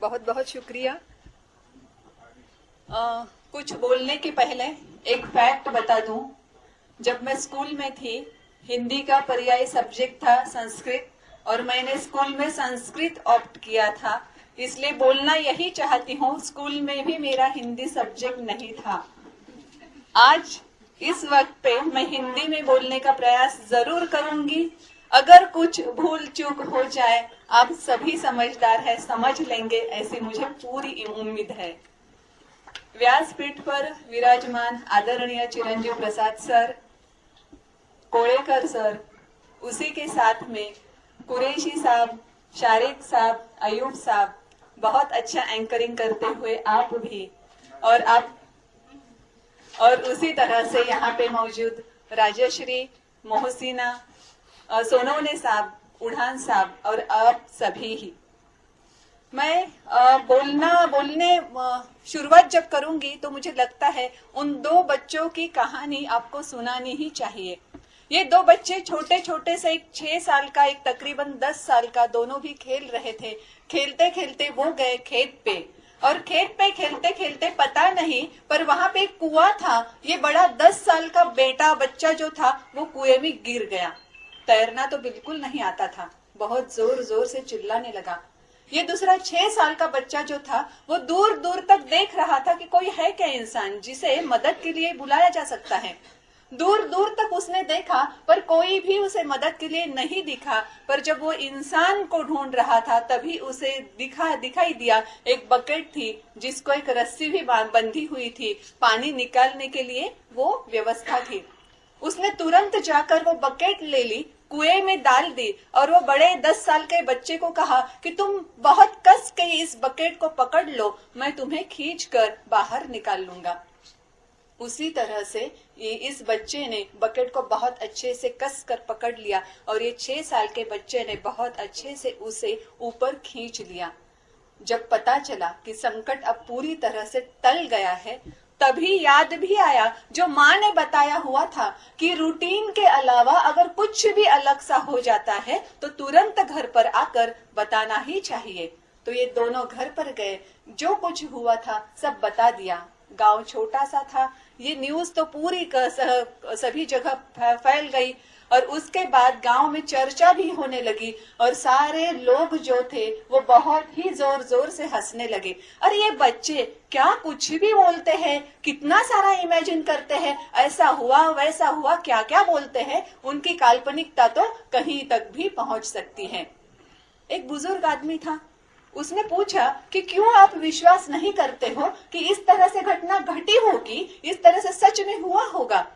बहुत बहुत शुक्रिया। कुछ बोलने के पहले एक फैक्ट बता दूं। जब मैं स्कूल में थी, हिंदी का पर्यायी सब्जेक्ट था संस्कृत, और मैंने स्कूल में संस्कृत ऑप्ट किया था। इसलिए बोलना यही चाहती हूँ, स्कूल में भी मेरा हिंदी सब्जेक्ट नहीं था। आज इस वक्त पे मैं हिंदी में बोलने का प्रयास जरूर करूंगी। अगर कुछ भूल चूक हो जाए, आप सभी समझदार हैं, समझ लेंगे, ऐसी मुझे पूरी उम्मीद है। व्यासपीठ पर विराजमान आदरणीय चिरंजीव प्रसाद सर, कोड़ेकर सर, उसी के साथ में कुरैशी साहब, शारिक साहब, अयूब साहब, बहुत अच्छा एंकरिंग करते हुए आप भी, और उसी तरह से यहाँ पे मौजूद राजश्री, मोहसिना, सोनवने साहब, उड़ान साहब और आप सभी ही। मैं बोलने शुरुआत जब करूंगी तो मुझे लगता है उन दो बच्चों की कहानी आपको सुनानी ही चाहिए। ये दो बच्चे छोटे छोटे से, एक 6 साल का, एक तकरीबन 10 साल का, दोनों भी खेल रहे थे। खेलते खेलते वो गए खेत पे, और खेत पे खेलते खेलते पता नहीं पर वहां पे एक कुआं था। ये बड़ा 10 साल का बच्चा जो था वो कुएं में गिर गया। तैरना तो बिल्कुल नहीं आता था, बहुत जोर जोर से चिल्लाने लगा। ये दूसरा 6 साल का बच्चा जो था वो दूर दूर तक देख रहा था कि कोई है क्या इंसान जिसे मदद के लिए बुलाया जा सकता है। दूर दूर तक उसने देखा पर कोई भी उसे मदद के लिए नहीं दिखा। पर जब वो इंसान को ढूंढ रहा था तभी उसे दिखाई दिया एक बकेट थी जिसको एक रस्सी भी बंधी हुई थी। पानी निकालने के लिए वो व्यवस्था थी। उसने तुरंत जाकर वो बकेट ले ली, कुएं में डाल दी, और वो बड़े 10 साल के बच्चे को कहा कि तुम बहुत कस के इस बकेट को पकड़ लो, मैं तुम्हें खींचकर बाहर निकाल लूंगा। उसी तरह से ये इस बच्चे ने बकेट को बहुत अच्छे से कस कर पकड़ लिया, और ये 6 साल के बच्चे ने बहुत अच्छे से उसे ऊपर खींच लिया। जब पता चला कि संकट अब पूरी तरह से टल गया है, तभी याद भी आया जो माँ ने बताया हुआ था कि रूटीन के अलावा अगर कुछ भी अलग सा हो जाता है तो तुरंत घर पर आकर बताना ही चाहिए। तो ये दोनों घर पर गए, जो कुछ हुआ था सब बता दिया। गांव छोटा सा था, ये न्यूज तो पूरी सभी जगह फैल गई, और उसके बाद गांव में चर्चा भी होने लगी, और सारे लोग जो थे वो बहुत ही जोर जोर से हंसने लगे। अरे ये बच्चे क्या कुछ भी बोलते हैं, कितना सारा इमेजिन करते हैं, ऐसा हुआ वैसा हुआ, क्या क्या बोलते हैं, उनकी काल्पनिकता तो कहीं तक भी पहुंच सकती है। एक बुजुर्ग आदमी था, उसने पूछा कि क्यों आप विश्वास नहीं करते हो कि इस तरह से घटना घटी होगी, इस तरह से सच में हुआ होगा।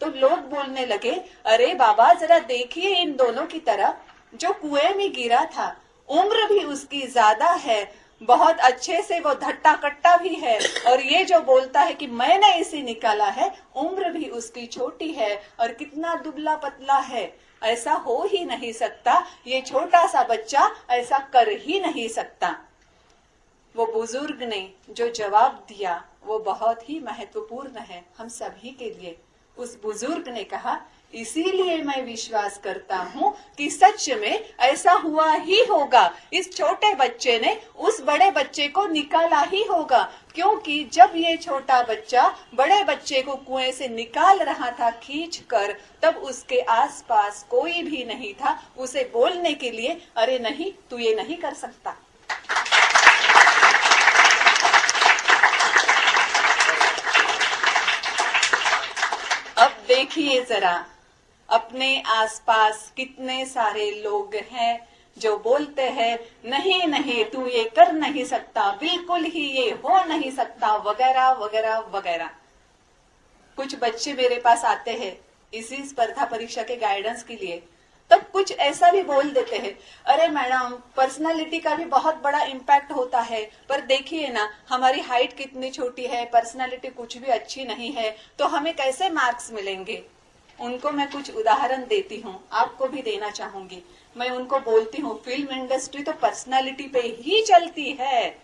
तो लोग बोलने लगे, अरे बाबा जरा देखिए इन दोनों की तरह, जो कुएं में गिरा था उम्र भी उसकी ज्यादा है, बहुत अच्छे से वो धट्टा कट्टा भी है, और ये जो बोलता है कि मैंने इसे निकाला है, उम्र भी उसकी छोटी है और कितना दुबला पतला है। ऐसा हो ही नहीं सकता, ये छोटा सा बच्चा ऐसा कर ही नहीं सकता। वो बुजुर्ग ने जो जवाब दिया वो बहुत ही महत्वपूर्ण है हम सभी के लिए। उस बुजुर्ग ने कहा, इसीलिए मैं विश्वास करता हूँ कि सच में ऐसा हुआ ही होगा। इस छोटे बच्चे ने उस बड़े बच्चे को निकाला ही होगा, क्योंकि जब ये छोटा बच्चा बड़े बच्चे को कुएं से निकाल रहा था खींचकर, तब उसके आसपास कोई भी नहीं था उसे बोलने के लिए, अरे नहीं तू ये नहीं कर सकता। अब देखिए जरा, अपने आसपास कितने सारे लोग हैं जो बोलते हैं, नहीं नहीं तू ये कर नहीं सकता, बिल्कुल ही ये हो नहीं सकता, वगैरह वगैरह वगैरह। कुछ बच्चे मेरे पास आते हैं इसी स्पर्धा परीक्षा के गाइडेंस के लिए, तब कुछ ऐसा भी बोल देते हैं, अरे मैडम पर्सनालिटी का भी बहुत बड़ा इम्पैक्ट होता है, पर देखिए ना हमारी हाइट कितनी छोटी है, पर्सनालिटी कुछ भी अच्छी नहीं है, तो हमें कैसे मार्क्स मिलेंगे। उनको मैं कुछ उदाहरण देती हूँ, आपको भी देना चाहूंगी। मैं उनको बोलती हूँ, फिल्म इंडस्ट्री तो पर्सनालिटी पे ही चलती है।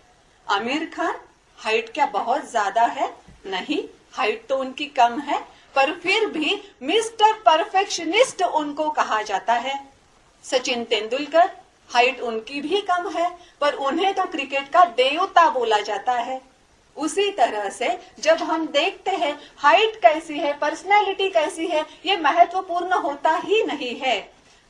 आमिर खान हाइट क्या बहुत ज्यादा है? नहीं, हाइट तो उनकी कम है, पर फिर भी मिस्टर परफेक्शनिस्ट उनको कहा जाता है। सचिन तेंदुलकर हाइट उनकी भी कम है, पर उन्हें तो क्रिकेट का देवता बोला जाता है। उसी तरह से जब हम देखते हैं हाइट कैसी है, पर्सनैलिटी कैसी है, ये महत्वपूर्ण होता ही नहीं है।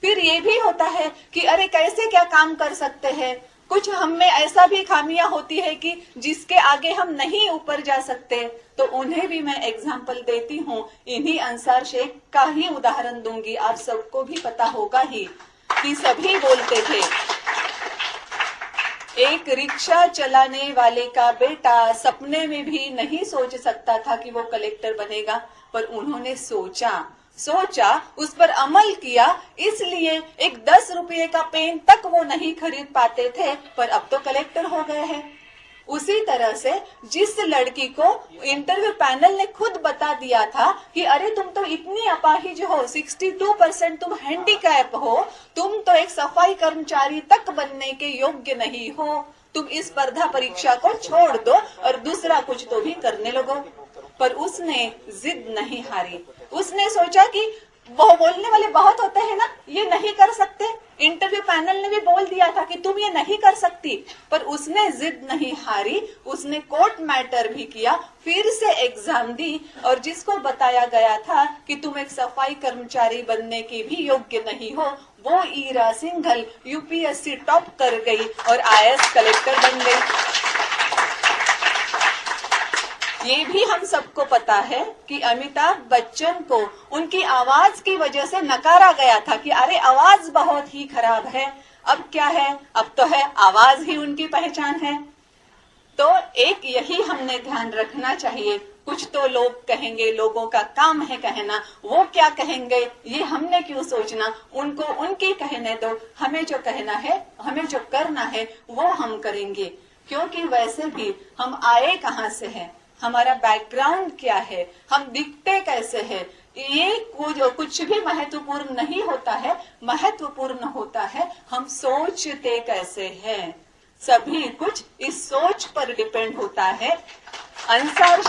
फिर ये भी होता है कि अरे कैसे क्या काम कर सकते हैं। कुछ हम में ऐसा भी खामियां होती है कि जिसके आगे हम नहीं ऊपर जा सकते, तो उन्हें भी मैं एग्जाम्पल देती हूँ। इन्हीं अंसार शेख का ही उदाहरण दूंगी। आप सबको भी पता होगा ही कि सभी बोलते थे एक रिक्शा चलाने वाले का बेटा सपने में भी नहीं सोच सकता था कि वो कलेक्टर बनेगा, पर उन्होंने सोचा, उस पर अमल किया, इसलिए एक 10 रुपये का पेन तक वो नहीं खरीद पाते थे, पर अब तो कलेक्टर हो गए हैं। उसी तरह से जिस लड़की को इंटरव्यू पैनल ने खुद बता दिया था कि अरे तुम तो इतनी अपाहिज हो, 62% तुम हैंडीकैप हो, तुम तो एक सफाई कर्मचारी तक बनने के योग्य नहीं हो, तुम इस स्पर्धा परीक्षा को छोड़ दो और दूसरा कुछ तो भी करने लगो। पर उसने जिद नहीं हारी। उसने सोचा कि वो बोलने वाले बहुत होते हैं ना, ये नहीं कर सकते। इंटरव्यू पैनल ने भी बोल दिया था कि तुम ये नहीं कर सकती, पर उसने जिद नहीं हारी। उसने कोर्ट मैटर भी किया, फिर से एग्जाम दी, और जिसको बताया गया था कि तुम एक सफाई कर्मचारी बनने के भी योग्य नहीं हो, वो ईरा सिंघल यूपीएससी टॉप कर गई और आईएएस कलेक्टर बन गई। ये भी हम सबको पता है कि अमिताभ बच्चन को उनकी आवाज की वजह से नकारा गया था कि अरे आवाज बहुत ही खराब है। अब क्या है, अब तो है आवाज ही उनकी पहचान है। तो एक यही हमने ध्यान रखना चाहिए। कुछ तो लोग कहेंगे, लोगों का काम है कहना, वो क्या कहेंगे ये हमने क्यों सोचना, उनको उनकी कहने दो। हमें जो कहना है, हमें जो करना है वो हम करेंगे, क्योंकि वैसे भी हम आए कहाँ से हैं, हमारा बैकग्राउंड क्या है, हम दिखते कैसे हैं, ये कुछ भी महत्वपूर्ण नहीं होता है। महत्वपूर्ण होता है हम सोचते कैसे हैं। सभी कुछ इस सोच पर डिपेंड होता है। अंसार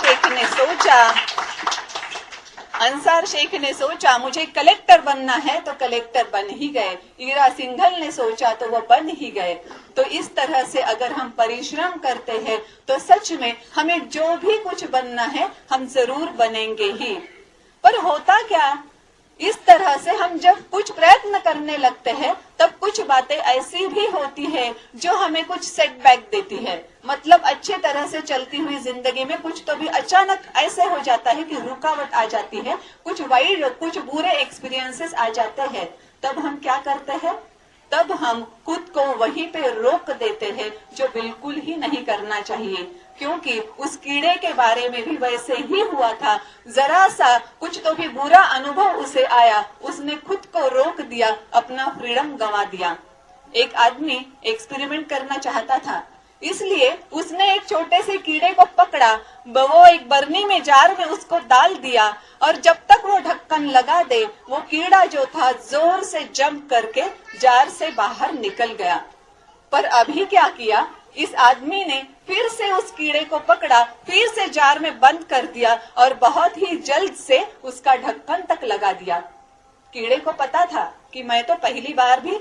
शेख ने सोचा मुझे कलेक्टर बनना है, तो कलेक्टर बन ही गए। ईरा सिंघल ने सोचा तो वो बन ही गए। तो इस तरह से अगर हम परिश्रम करते हैं तो सच में हमें जो भी कुछ बनना है हम जरूर बनेंगे ही। पर होता क्या, इस तरह से हम जब कुछ प्रयत्न करने लगते हैं तब कुछ बातें ऐसी भी होती है जो हमें कुछ सेटबैक देती है। मतलब अच्छे तरह से चलती हुई जिंदगी में कुछ तो भी अचानक ऐसे हो जाता है कि रुकावट आ जाती है, कुछ बुरे एक्सपीरियंसेस आ जाते हैं। तब हम क्या करते हैं, तब हम खुद को वहीं पे रोक देते हैं, जो बिल्कुल ही नहीं करना चाहिए। क्योंकि उस कीड़े के बारे में भी वैसे ही हुआ था। जरा सा कुछ तो भी बुरा अनुभव उसे आया, उसने खुद को रोक दिया, अपना फ्रीडम गंवा दिया। एक आदमी एक्सपेरिमेंट करना चाहता था, इसलिए उसने एक छोटे से कीड़े को पकड़ा, वो एक बर्नी में जार में उसको डाल दिया, और जब तक वो ढक्कन लगा दे वो कीड़ा जो था जोर से जंप करके जार से बाहर निकल गया। पर अभी क्या किया, इस आदमी ने फिर से उस कीड़े को पकड़ा, फिर से जार में बंद कर दिया और बहुत ही जल्द से उसका ढक्कन तक लगा दिया। कीड़े को पता था कि मैं तो पहली बार भी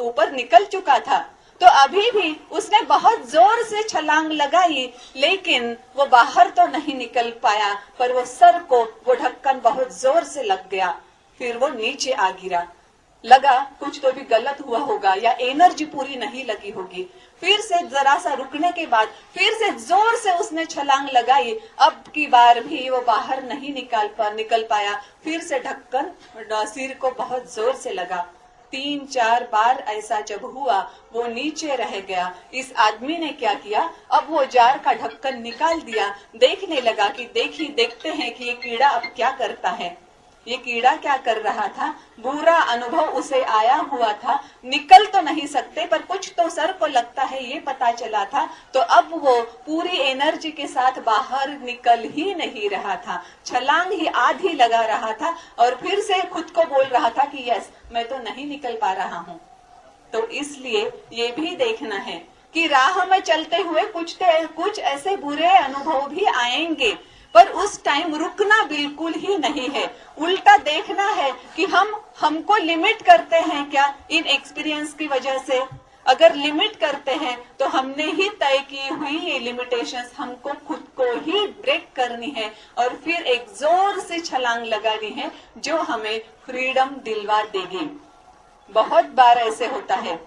ऊपर निकल चुका था, तो अभी भी उसने बहुत जोर से छलांग लगाई, लेकिन वो बाहर तो नहीं निकल पाया, पर वो सर को वो ढक्कन बहुत जोर से लग गया। फिर वो नीचे आ गिरा। लगा कुछ तो भी गलत हुआ होगा या एनर्जी पूरी नहीं लगी होगी। फिर से जरा सा रुकने के बाद फिर से जोर से उसने छलांग लगाई। अब की बार भी वो बाहर नहीं निकल पाया। फिर से ढक्कन सिर को बहुत जोर से लगा। 3-4 बार ऐसा जब हुआ वो नीचे रह गया। इस आदमी ने क्या किया, अब वो जार का ढक्कन निकाल दिया, देखने लगा कि देखते हैं कि ये कीड़ा अब क्या करता है। ये कीड़ा क्या कर रहा था, बुरा अनुभव उसे आया हुआ था, निकल तो नहीं सकते पर कुछ तो सर को लगता है ये पता चला था। तो अब वो पूरी एनर्जी के साथ बाहर निकल ही नहीं रहा था, छलांग ही आधी लगा रहा था और फिर से खुद को बोल रहा था कि यस मैं तो नहीं निकल पा रहा हूँ। तो इसलिए ये भी देखना है कि राह में चलते हुए कुछ ऐसे बुरे अनुभव भी आएंगे, पर उस टाइम रुकना बिल्कुल ही नहीं है, उल्टा देखना है कि हमको लिमिट करते हैं क्या इन एक्सपीरियंस की वजह से। अगर लिमिट करते हैं तो हमने ही तय की हुई ये लिमिटेशंस हमको खुद को ही ब्रेक करनी है और फिर एक जोर से छलांग लगानी है जो हमें फ्रीडम दिलवा देगी। बहुत बार ऐसे होता है,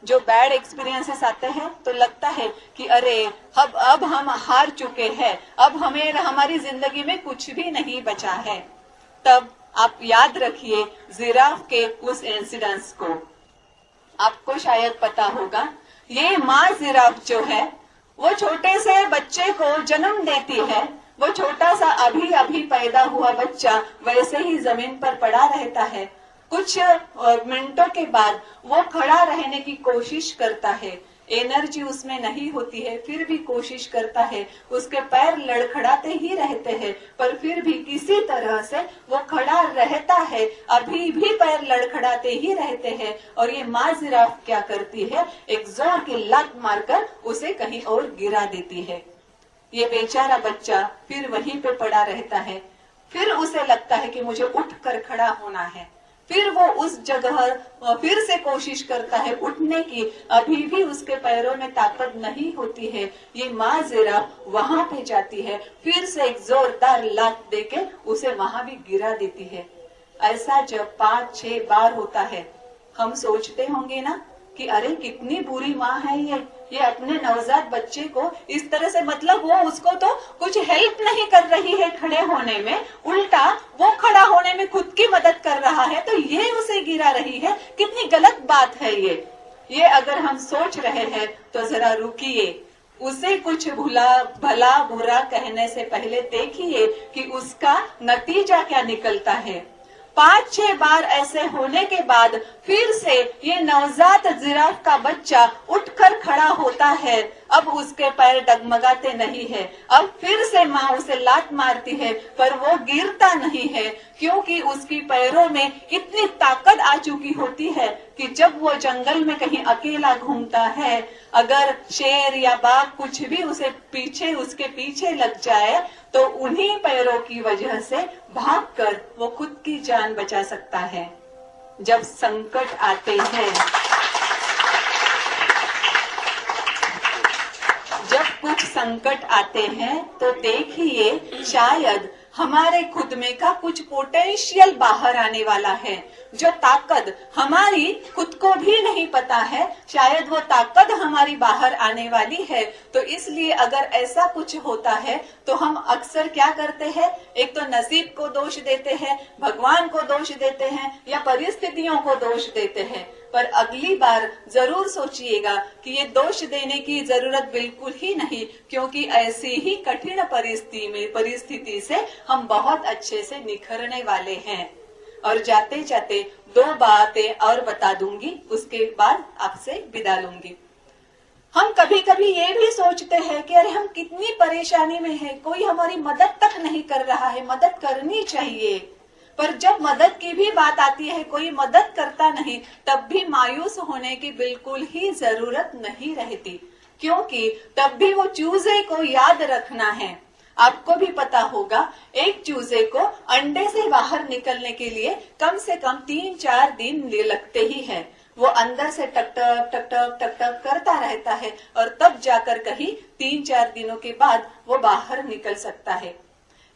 जो बैड एक्सपीरियंसेस आते हैं तो लगता है कि अरे अब हम हार चुके हैं, अब हमें हमारी जिंदगी में कुछ भी नहीं बचा है। तब आप याद रखिए जिराफ के उस इंसिडेंस को। आपको शायद पता होगा, ये माँ जिराफ जो है वो छोटे से बच्चे को जन्म देती है। वो छोटा सा अभी अभी पैदा हुआ बच्चा वैसे ही जमीन पर पड़ा रहता है। कुछ मिनटों के बाद वो खड़ा रहने की कोशिश करता है, एनर्जी उसमें नहीं होती है, फिर भी कोशिश करता है, उसके पैर लड़खड़ाते ही रहते हैं, पर फिर भी किसी तरह से वो खड़ा रहता है, अभी भी पैर लड़खड़ाते ही रहते हैं। और ये माँ जिराफ क्या करती है, एक जोर की लात मारकर उसे कहीं और गिरा देती है। ये बेचारा बच्चा फिर वहीं पे पड़ा रहता है। फिर उसे लगता है कि मुझे उठकर खड़ा होना है। फिर वो उस जगह फिर से कोशिश करता है उठने की, अभी भी उसके पैरों में ताकत नहीं होती है। ये माँ जिराफ वहां पे जाती है, फिर से एक जोरदार लात देके उसे वहां भी गिरा देती है। ऐसा जब 5-6 बार होता है, हम सोचते होंगे ना कि अरे कितनी बुरी माँ है ये अपने नवजात बच्चे को इस तरह से, मतलब वो उसको तो कुछ हेल्प नहीं कर रही है खड़े होने में, उल्टा वो खड़ा होने में खुद की मदद कर रहा है, तो ये उसे गिरा रही है। कितनी गलत बात है ये अगर हम सोच रहे हैं तो जरा रुकिए, उसे कुछ भला बुरा कहने से पहले देखिए कि उसका नतीजा क्या निकलता है। 5-6 बार ऐसे होने के बाद फिर से ये नवजात जिराफ का बच्चा उठकर खड़ा होता है। अब उसके पैर डगमगाते नहीं है। अब फिर से माँ उसे लात मारती है, पर वो गिरता नहीं है, क्योंकि उसकी पैरों में इतनी ताकत आ चुकी होती है कि जब वो जंगल में कहीं अकेला घूमता है, अगर शेर या बाघ कुछ भी उसके पीछे लग जाए तो उन्हीं पैरों की वजह से भागकर वो खुद की जान बचा सकता है। जब संकट आते हैं, जब कुछ संकट आते हैं तो देखिए शायद हमारे खुद में का कुछ पोटेंशियल बाहर आने वाला है। जो ताकत हमारी खुद को भी नहीं पता है, शायद वो ताकत हमारी बाहर आने वाली है। तो इसलिए अगर ऐसा कुछ होता है तो हम अक्सर क्या करते हैं, एक तो नसीब को दोष देते हैं, भगवान को दोष देते हैं या परिस्थितियों को दोष देते हैं। पर अगली बार जरूर सोचिएगा कि ये दोष देने की जरूरत बिल्कुल ही नहीं, क्योंकि ऐसी ही कठिन परिस्थिति से हम बहुत अच्छे से निखरने वाले हैं। और जाते जाते 2 बातें और बता दूंगी, उसके बाद आपसे विदा लूंगी। हम कभी कभी ये भी सोचते हैं कि अरे हम कितनी परेशानी में हैं, कोई हमारी मदद तक नहीं कर रहा है, मदद करनी चाहिए। पर जब मदद की भी बात आती है, कोई मदद करता नहीं, तब भी मायूस होने की बिल्कुल ही जरूरत नहीं रहती, क्योंकि तब भी वो चूजे को याद रखना है। आपको भी पता होगा, एक चूजे को अंडे से बाहर निकलने के लिए कम से कम 3-4 दिन लगते ही हैं। वो अंदर से टक टक करता रहता है और तब जाकर कहीं 3-4 दिनों के बाद वो बाहर निकल सकता है।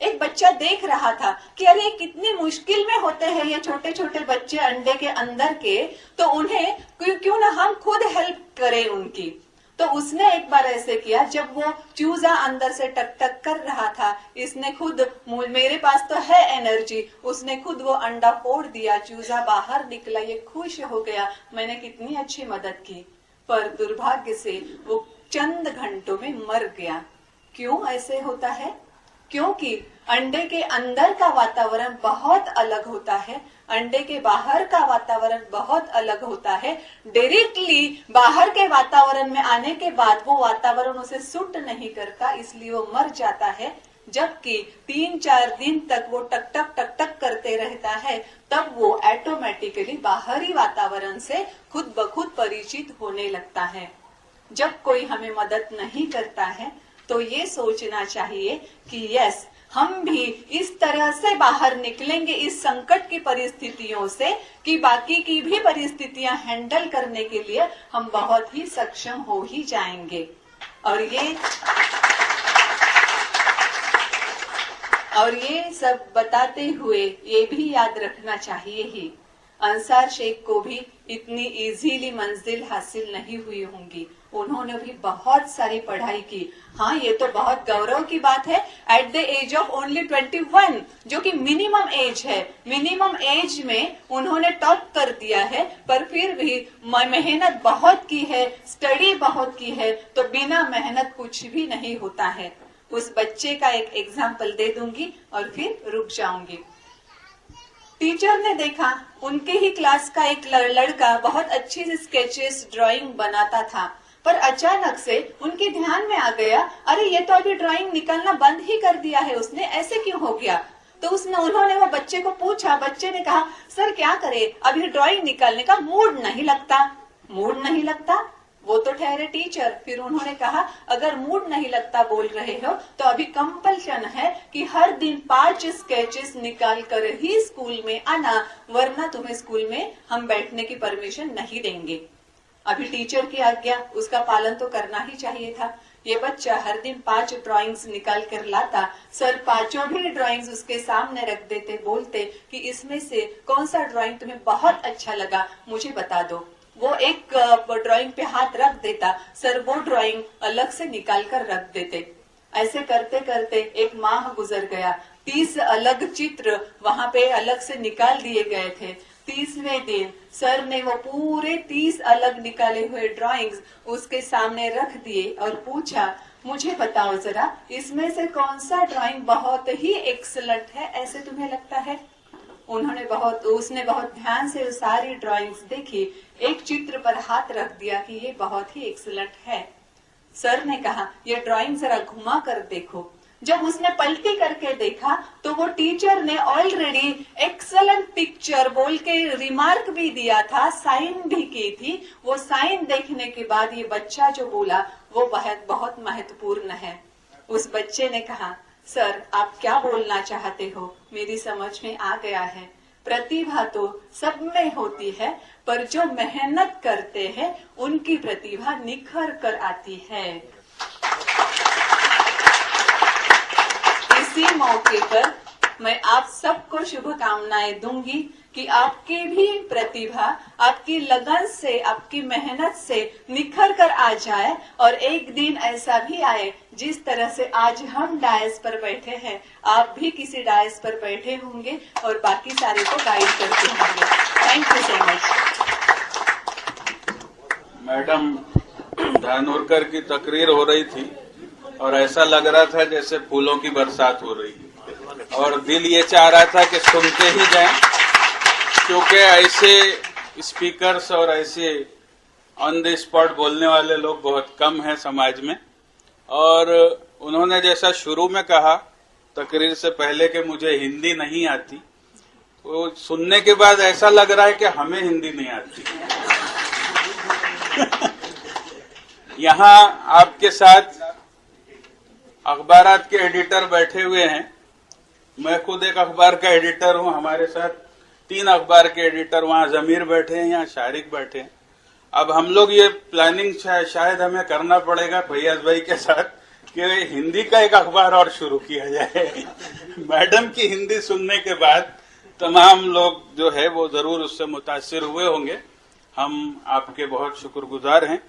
एक बच्चा देख रहा था कि अरे कितनी मुश्किल में होते हैं ये छोटे छोटे बच्चे अंडे के अंदर के, तो उन्हें क्यों ना हम खुद हेल्प करें उनकी। तो उसने एक बार ऐसे किया, जब वो चूजा अंदर से टक टक कर रहा था, इसने खुद, मेरे पास तो है एनर्जी, उसने खुद वो अंडा फोड़ दिया, चूजा बाहर निकला, ये खुश हो गया, मैंने कितनी अच्छी मदद की। पर दुर्भाग्य से वो चंद घंटों में मर गया। क्यों ऐसे होता है? क्योंकि अंडे के अंदर का वातावरण बहुत अलग होता है, अंडे के बाहर का वातावरण बहुत अलग होता है। डायरेक्टली बाहर के वातावरण में आने के बाद वो वातावरण उसे सूट नहीं करता, इसलिए वो मर जाता है। जबकि 3-4 दिन तक वो टक टक करते रहता है, तब वो ऑटोमेटिकली बाहरी वातावरण से खुद ब खुद परिचित होने लगता है। जब कोई हमें मदद नहीं करता है तो ये सोचना चाहिए कि यस, हम भी इस तरह से बाहर निकलेंगे इस संकट की परिस्थितियों से कि बाकी की भी परिस्थितियां हैंडल करने के लिए हम बहुत ही सक्षम हो ही जाएंगे। और ये सब बताते हुए ये भी याद रखना चाहिए ही, अंसार शेख को भी इतनी इजीली मंजिल हासिल नहीं हुई होंगी। उन्होंने भी बहुत सारी पढ़ाई की। हाँ, ये तो बहुत गौरव की बात है, at the age of only 21, जो कि मिनिमम एज है, मिनिमम एज में उन्होंने टॉप कर दिया है। पर फिर भी मेहनत बहुत की है, स्टडी बहुत की है, तो बिना मेहनत कुछ भी नहीं होता है। उस बच्चे का एक एग्जाम्पल दे दूंगी और फिर रुक जाऊंगी। टीचर ने देखा उनके ही क्लास का एक लड़का बहुत अच्छी से स्केचेस ड्राइंग बनाता था, पर अचानक से उनके ध्यान में आ गया, अरे ये तो अभी ड्राइंग निकालना बंद ही कर दिया है उसने, ऐसे क्यों हो गया? तो उन्होंने वो बच्चे को पूछा। बच्चे ने कहा, सर क्या करे, अभी ड्राइंग निकालने का मूड नहीं लगता। मूड नहीं लगता? वो तो ठहरे टीचर। फिर उन्होंने कहा, अगर मूड नहीं लगता बोल रहे हो तो अभी कंपल्शन है कि हर दिन 5 स्केचेस निकाल कर ही स्कूल में आना, वरना तुम्हें स्कूल में हम बैठने की परमिशन नहीं देंगे। अभी टीचर की आज्ञा, उसका पालन तो करना ही चाहिए था। ये बच्चा हर दिन 5 ड्राइंग्स निकाल कर लाता। सर 5 भी ड्राइंग्स उसके सामने रख देते, बोलते कि इसमें से कौन सा ड्राइंग तुम्हें बहुत अच्छा लगा, मुझे बता दो। वो एक ड्राइंग पे हाथ रख देता, सर वो ड्राइंग अलग से निकाल कर रख देते। ऐसे करते करते एक माह गुजर गया। 30 अलग चित्र वहां पे अलग से निकाल दिए गए थे। 30वें दिन सर ने वो पूरे 30 अलग निकाले हुए ड्राइंग्स उसके सामने रख दिए और पूछा, मुझे बताओ जरा, इसमें से कौन सा ड्राइंग बहुत ही एक्सीलेंट है, ऐसे तुम्हें लगता है? उसने बहुत ध्यान से सारी ड्राइंग्स देखी, एक चित्र पर हाथ रख दिया कि ये बहुत ही एक्सीलेंट है। सर ने कहा, ये ड्राइंग जरा घुमा कर देखो। जब उसने पलटी करके देखा तो वो टीचर ने ऑलरेडी एक्सीलेंट पिक्चर बोल के रिमार्क भी दिया था, साइन भी की थी। वो साइन देखने के बाद ये बच्चा जो बोला वो बहुत महत्वपूर्ण है। उस बच्चे ने कहा, सर आप क्या बोलना चाहते हो, मेरी समझ में आ गया है। प्रतिभा तो सब में होती है, पर जो मेहनत करते हैं उनकी प्रतिभा निखर कर आती है। इसी मौके पर मैं आप सबको शुभकामनाएं दूंगी कि आपकी भी प्रतिभा आपकी लगन से, आपकी मेहनत से निखर कर आ जाए, और एक दिन ऐसा भी आए जिस तरह से आज हम डायस पर बैठे हैं, आप भी किसी डायस पर बैठे होंगे और बाकी सारे को गाइड करते होंगे। Thank you so much. Madam Dhanorkar की तकरीर हो रही थी और ऐसा लग रहा था जैसे फूलों की बरसात हो रही है, और दिल ये चाह रहा था कि सुनते ही जाएं, क्योंकि ऐसे स्पीकर्स और ऐसे ऑन द स्पॉट बोलने वाले लोग बहुत कम हैं समाज में। और उन्होंने जैसा शुरू में कहा तकरीर से पहले कि मुझे हिंदी नहीं आती, वो सुनने के बाद ऐसा लग रहा है कि हमें हिंदी नहीं आती। यहाँ आपके साथ अखबारात के एडिटर बैठे हुए हैं। मैं खुद एक अखबार का एडिटर हूँ। हमारे साथ 3 अखबार के एडिटर, वहाँ जमीर बैठे हैं, यहाँ शारिक बैठे हैं। अब हम लोग ये प्लानिंग शायद हमें करना पड़ेगा फैयाज भाई के साथ कि हिंदी का एक अखबार और शुरू किया जाए। मैडम की हिंदी सुनने के बाद तमाम लोग जो है वो जरूर उससे मुतासिर हुए होंगे। हम आपके बहुत शुक्रगुजार हैं।